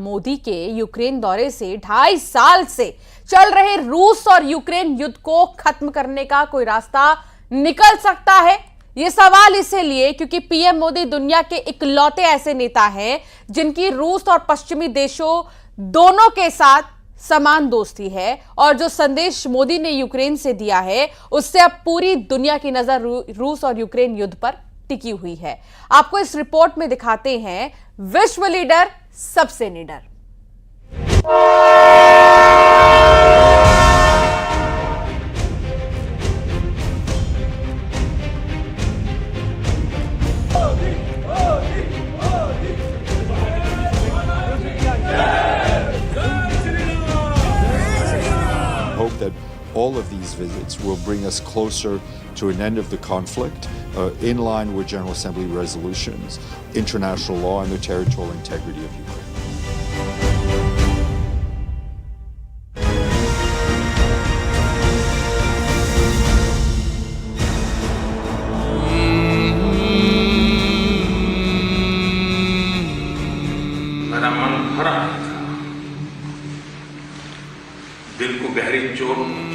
मोदी के यूक्रेन दौरे से 2.5 साल से चल रहे रूस और यूक्रेन युद्ध को खत्म करने का कोई रास्ता निकल सकता है? यह सवाल इसलिए क्योंकि पीएम मोदी दुनिया के इकलौते ऐसे नेता हैं जिनकी रूस और पश्चिमी देशों दोनों के साथ समान दोस्ती है, और जो संदेश मोदी ने यूक्रेन से दिया है उससे अब पूरी दुनिया की नजर रूस और यूक्रेन युद्ध पर टिकी हुई है। आपको इस रिपोर्ट में दिखाते हैं विश्व लीडर सबसे निडर। Hope that all of these visits will bring us closer to an end of the conflict, in line with General Assembly resolutions, international law, and the territorial integrity of Ukraine. मेरा मन भर आया था, दिल को गहरी चोट पहुंची,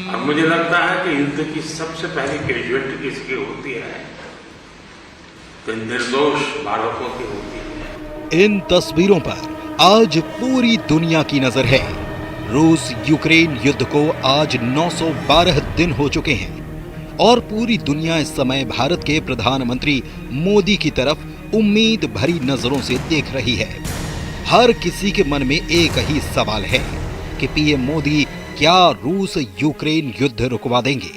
और मुझे लगता है कि युद्ध की सबसे पहली कैजुअलिटी किसकी होती है तो निर्दोष बालकों की होती है। इन तस्वीरों पर आज पूरी दुनिया की नजर है। रूस यूक्रेन युद्ध को आज 912 दिन हो चुके हैं और पूरी दुनिया इस समय भारत के प्रधानमंत्री मोदी की तरफ उम्मीद भरी नजरों से देख रही है। हर किसी के मन में एक ही सवाल है कि पीएम मोदी क्या रूस यूक्रेन युद्ध रुकवा देंगे?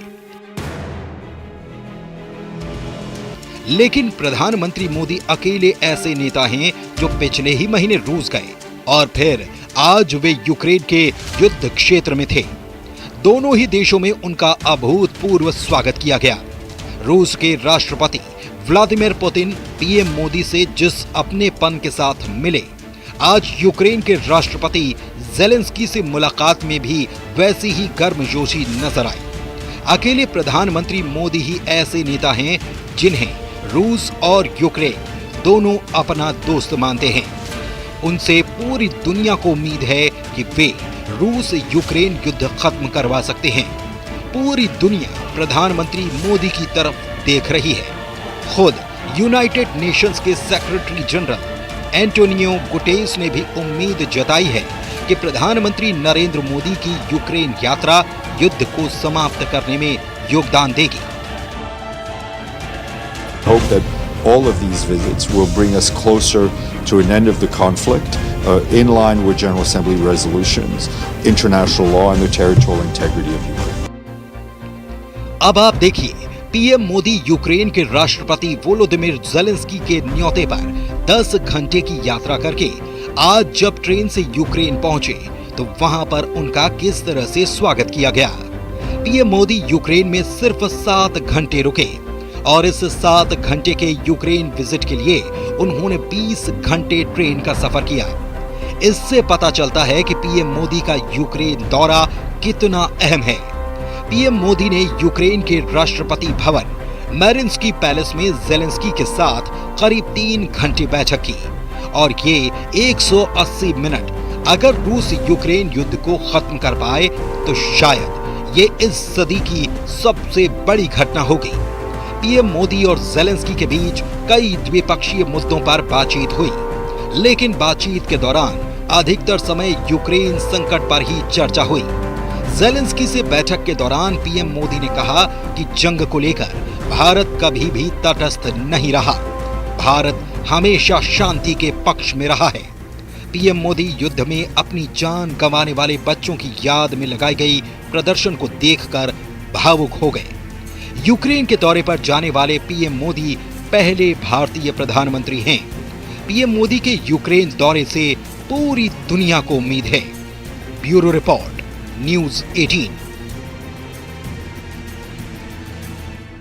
लेकिन प्रधानमंत्री मोदी अकेले ऐसे नेता हैं जो पिछले ही महीने रूस गए और फिर आज वे यूक्रेन के युद्ध क्षेत्र में थे। दोनों ही देशों में उनका अभूतपूर्व स्वागत किया गया। रूस के राष्ट्रपति व्लादिमीर पुतिन पीएम मोदी से जिस अपनेपन के साथ मिले, आज यूक्रेन के राष्ट्रपति ज़ेलेंस्की से मुलाकात में भी वैसी ही गर्मजोशी नजर आई। अकेले प्रधानमंत्री मोदी ही ऐसे नेता हैं जिन्हें रूस और यूक्रेन दोनों अपना दोस्त मानते हैं। उनसे पूरी दुनिया को उम्मीद है कि वे रूस यूक्रेन युद्ध खत्म करवा सकते हैं। पूरी दुनिया प्रधानमंत्री मोदी की तरफ देख रही है। खुद यूनाइटेड नेशंस के सेक्रेटरी जनरल एंटोनियो गुटेरेस ने भी उम्मीद जताई है कि प्रधानमंत्री नरेंद्र मोदी की यूक्रेन यात्रा युद्ध को समाप्त करने में योगदान देगी। Hope that all of these visits will bring us closer to an end of the conflict, in line with General Assembly resolutions, international law, and the territorial integrity of Ukraine. अब आप देखिए, पीएम मोदी यूक्रेन के राष्ट्रपति Volodymyr Zelensky के न्योते पर 10 घंटे की यात्रा करके आज जब ट्रेन से यूक्रेन पहुंचे तो वहां पर उनका किस तरह से स्वागत किया गया। पीएम मोदी यूक्रेन में सिर्फ 7 घंटे रुके और इस 7 घंटे के यूक्रेन विजिट के लिए उन्होंने 20 घंटे ट्रेन का सफर किया। इससे पता चलता है कि पीएम मोदी का यूक्रेन दौरा कितना अहम है। पीएम मोदी ने यूक्रेन के राष्ट्रपति भवन मैरिन्स्की पैलेस में ज़ेलेंस्की के साथ करीब 3 घंटे बैठक की और ये 180 मिनट अगर रूस यूक्रेन युद्ध को खत्म कर पाए तो शायद ये इस सदी की सबसे बड़ी घटना होगी। पीएम मोदी और ज़ेलेंस्की के बीच कई द्विपक्षीय मुद्दों पर बातचीत हुई, लेकिन बातचीत के दौरान अधिकतर समय यूक्रेन संकट पर ही चर्चा हुई। ज़ेलेंस्की से बैठक के दौरान पीएम मोदी ने कहा कि जंग को लेकर भारत कभी भी तटस्थ नहीं रहा। भारत हमेशा शांति के पक्ष में रहा है। पीएम मोदी युद्ध में अपनी जान गंवाने वाले बच्चों की याद में लगाई गई प्रदर्शन को देखकर भावुक हो गए। यूक्रेन के दौरे पर जाने वाले पीएम मोदी पहले भारतीय प्रधानमंत्री हैं। पीएम मोदी के यूक्रेन दौरे से पूरी दुनिया को उम्मीद है। Bureau report, news 18।